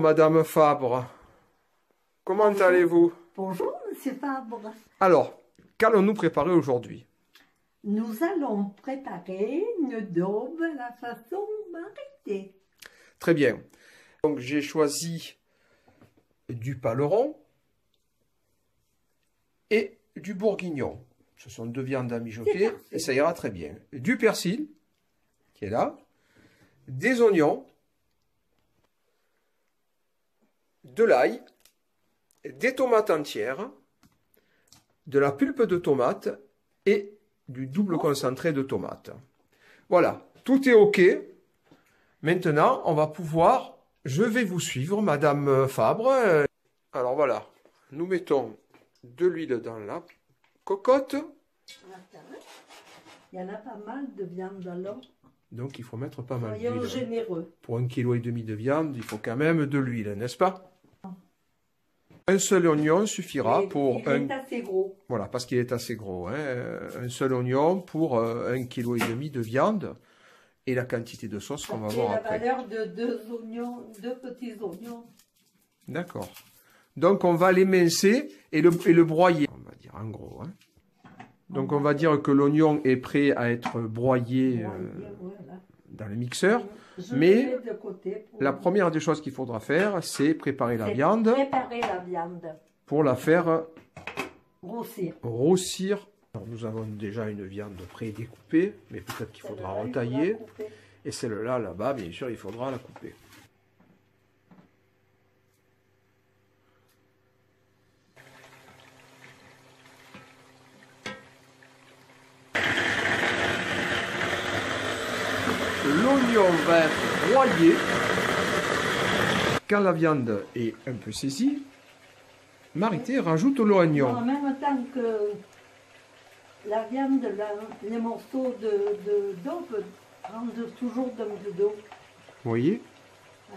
Madame Fabre. Comment allez-vous? Bonjour, Monsieur Fabre. Alors, qu'allons-nous préparer aujourd'hui? Nous allons préparer une daube à la façon Marité. Très bien. Donc, j'ai choisi du paleron et du bourguignon. Ce sont deux viandes à mijoter et ça ira très bien. Du persil, qui est là, des oignons, de l'ail, des tomates entières, de la pulpe de tomate et du double concentré de tomate. Voilà, tout est OK. Maintenant, on va pouvoir... Je vais vous suivre, Madame Fabre. Alors voilà, nous mettons de l'huile dans la cocotte. Il y en a pas mal de viande alors. Donc il faut mettre pas mal Soyons d'huile. généreux. Pour 1,5 kg de viande, il faut quand même de l'huile, n'est-ce pas? Un seul oignon suffira pour il est assez gros. Voilà, parce qu'il est assez gros. Hein. Un seul oignon pour 1,5 kg de viande et la quantité de sauce qu'on va voir après. La valeur de deux petits oignons. D'accord. Donc on va l'émincer et le broyer, on va dire en gros. Hein. Donc on va dire que l'oignon est prêt à être broyé dans le mixeur. Mais la première des choses qu'il faudra faire, c'est préparer la viande. Préparer la viande. Pour la faire grossir. Alors, nous avons déjà une viande pré-découpée, mais peut-être qu'il faudra retailler. Et celle-là, là-bas, bien sûr, il faudra la couper. L'oignon va être broyé. Quand la viande est un peu saisie, Marité rajoute l'oignon. En même temps que la viande, les morceaux de daube rendent toujours d'un peu d'eau. Vous voyez?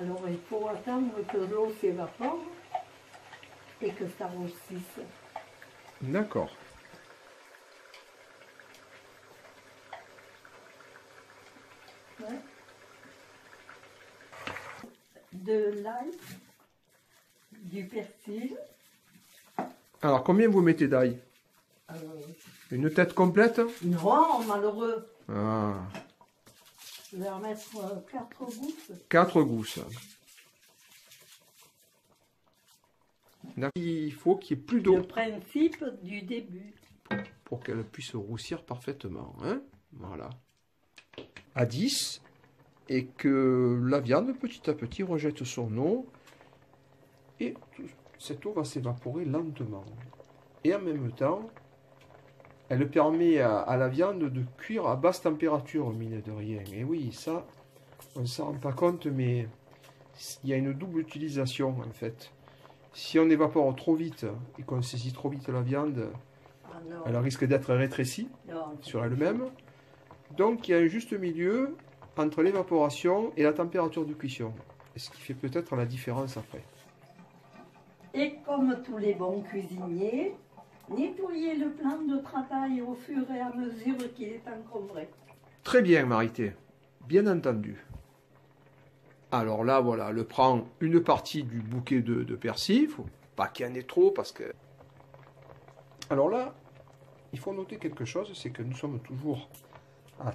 Alors il faut attendre que l'eau s'évapore et que ça roussisse. D'accord. Ouais. De l'ail, du persil. Alors, combien vous mettez d'ail? Une tête complète? Non, malheureux. Ah. Je vais en mettre 4 gousses. 4 gousses. Il faut qu'il y ait plus d'eau. Le principe du début. Pour qu'elle puisse roussir parfaitement. Hein? Voilà. À 10. Et que la viande, petit à petit, rejette son eau. Et cette eau va s'évaporer lentement. Et en même temps, elle permet à la viande de cuire à basse température, mine de rien. Et oui, ça, on ne s'en rend pas compte, mais il y a une double utilisation, en fait. Si on évapore trop vite et qu'on saisit trop vite la viande, elle risque d'être rétrécie sur elle-même. Donc, il y a un juste milieu entre l'évaporation et la température de cuisson. Ce qui fait peut-être la différence après. Et comme tous les bons cuisiniers, nettoyez le plan de travail au fur et à mesure qu'il est encombré. Très bien, Marité. Bien entendu. Alors là, voilà, elle prend une partie du bouquet de persil. Il ne faut pas qu'il y en ait trop parce que... Alors là, il faut noter quelque chose, c'est que nous sommes toujours à,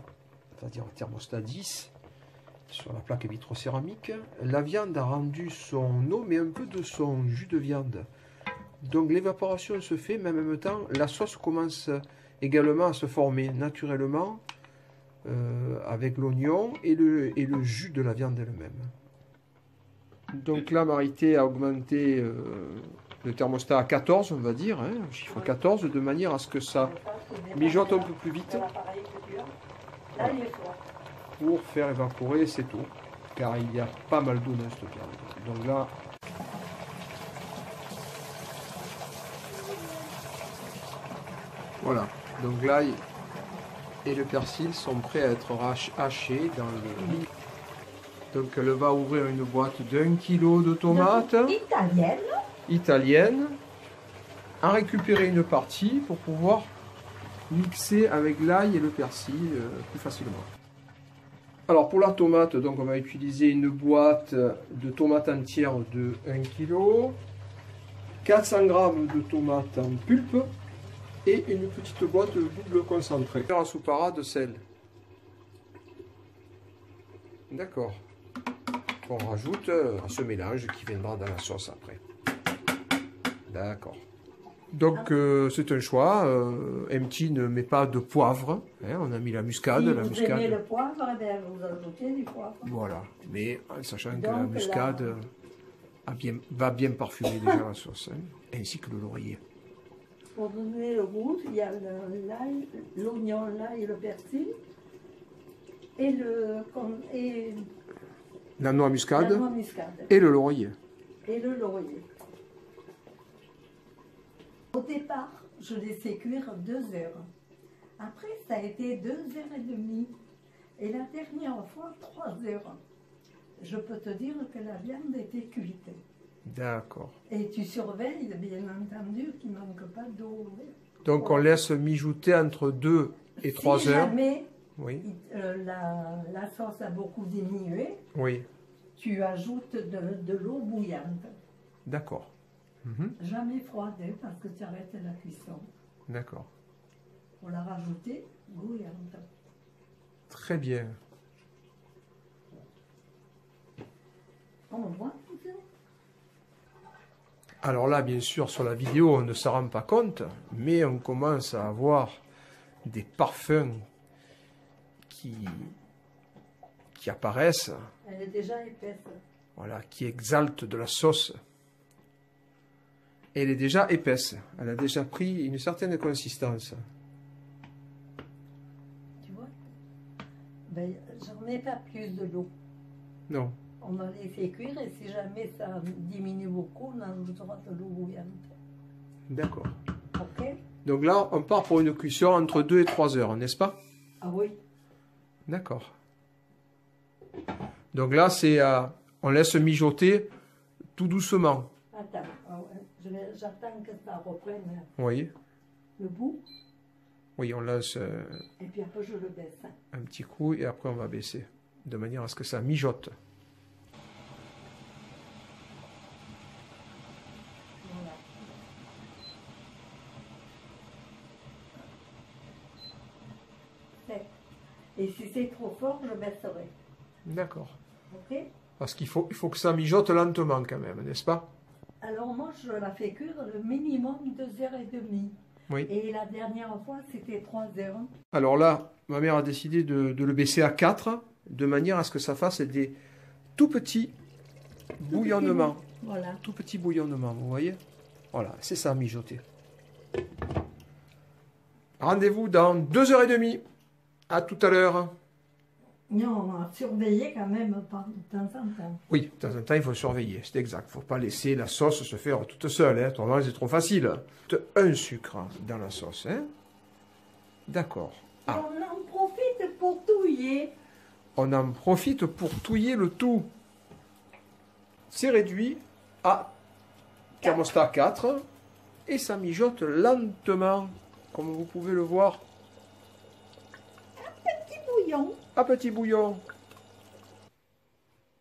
c'est-à-dire au thermostat 10 sur la plaque vitrocéramique. La viande a rendu son eau, mais un peu de son jus de viande. Donc l'évaporation se fait, mais en même temps, la sauce commence également à se former naturellement avec l'oignon et le jus de la viande elle-même. Donc là, Marité a augmenté le thermostat à 14, on va dire, hein, chiffre 14, de manière à ce que ça mijote un peu plus vite pour faire évaporer cette eau, car il y a pas mal d'eau dans cette viande. Donc là, voilà, donc l'ail et le persil sont prêts à être hachés dans le lit. Donc elle va ouvrir une boîte d'1 kg de tomates italiennes, en récupérer une partie pour pouvoir mixer avec l'ail et le persil plus facilement. Alors pour la tomate, donc on va utiliser une boîte de tomates entières de 1 kg, 400 g de tomates en pulpe et une petite boîte double concentrée. Un soupara de sel. D'accord. On rajoute à ce mélange qui viendra dans la sauce après. D'accord. Donc c'est un choix. MT ne met pas de poivre. Hein, on a mis la muscade. Si la vous muscade. aimez le poivre, eh bien, vous ajoutez du poivre. Voilà. Mais en sachant que Donc, la muscade va bien parfumer déjà la sauce. Hein, ainsi que le laurier. Pour donner le goût, il y a l'ail, l'oignon, l'ail et le persil. Et La noix la muscade noix muscade. et le laurier. Et le laurier. Au départ, je l'ai fait cuire 2 heures. Après, ça a été 2 heures et demie. Et la dernière fois, 3 heures. Je peux te dire que la viande était cuite. D'accord. Et tu surveilles, bien entendu, qu'il ne manque pas d'eau. Donc on laisse mijoter entre 2 et 3 Si heures. jamais Oui. la sauce a beaucoup diminué, Oui. tu ajoutes de l'eau bouillante. D'accord. Mhm. Jamais froide, hein, parce que tu arrêtes la cuisson. D'accord. Pour la rajouter bouillante. Très bien. On voit tout ça. Alors là, bien sûr, sur la vidéo, on ne s'en rend pas compte, mais on commence à avoir des parfums qui apparaissent, Elle est déjà épaisse. voilà, qui exaltent de la sauce. Elle est déjà épaisse, elle a déjà pris une certaine consistance. Tu vois? Ben, j'en mets pas plus de l'eau. Non, On va les faire cuire et si jamais ça diminue beaucoup, on ajoutera de l'eau bouillante. d'accord. Ok? Donc là, on part pour une cuisson entre 2 et 3 heures, n'est-ce pas? Ah oui. D'accord. Donc là, on laisse mijoter tout doucement. Attends, ah ouais, j'attends que ça reprenne Oui, le bout oui, on laisse et puis après je le baisse. un petit coup et après on va baisser, de manière à ce que ça mijote. Voilà. Sec. Et si c'est trop fort, je baisserai. D'accord. Ok? Parce qu'il faut que ça mijote lentement quand même, n'est-ce pas? Alors moi, je la fais cuire le minimum 2 heures et demie. Oui. Et la dernière fois, c'était 3 heures. Alors là, ma mère a décidé de le baisser à 4, de manière à ce que ça fasse des tout petits bouillonnements. Voilà. Tout petits bouillonnements, vous voyez? Voilà, c'est ça, mijoter. Rendez-vous dans 2 heures et demie. À tout à l'heure. Non, on a surveillé quand même de temps en temps. Oui, de temps en temps, il faut surveiller, c'est exact. Il ne faut pas laisser la sauce se faire toute seule, hein. Autrement, c'est trop facile. Un sucre dans la sauce, hein. D'accord. Ah. On en profite pour touiller. On en profite pour touiller le tout. C'est réduit à thermostat 4 et ça mijote lentement, comme vous pouvez le voir. Petit bouillon. Un petit bouillon.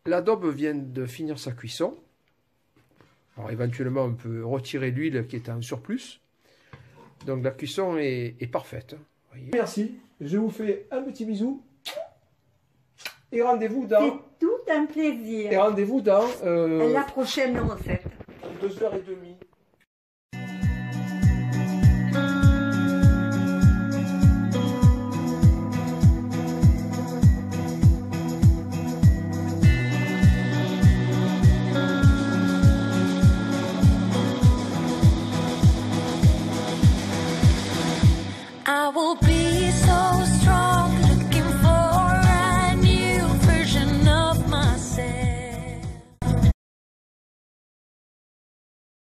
L'adobe vient de finir sa cuisson. Alors éventuellement, on peut retirer l'huile qui est en surplus. Donc la cuisson est parfaite. Voyez. Merci. Je vous fais un petit bisou. Et rendez-vous dans... C'est tout un plaisir. Et rendez-vous dans... La prochaine recette. 2 heures et demie.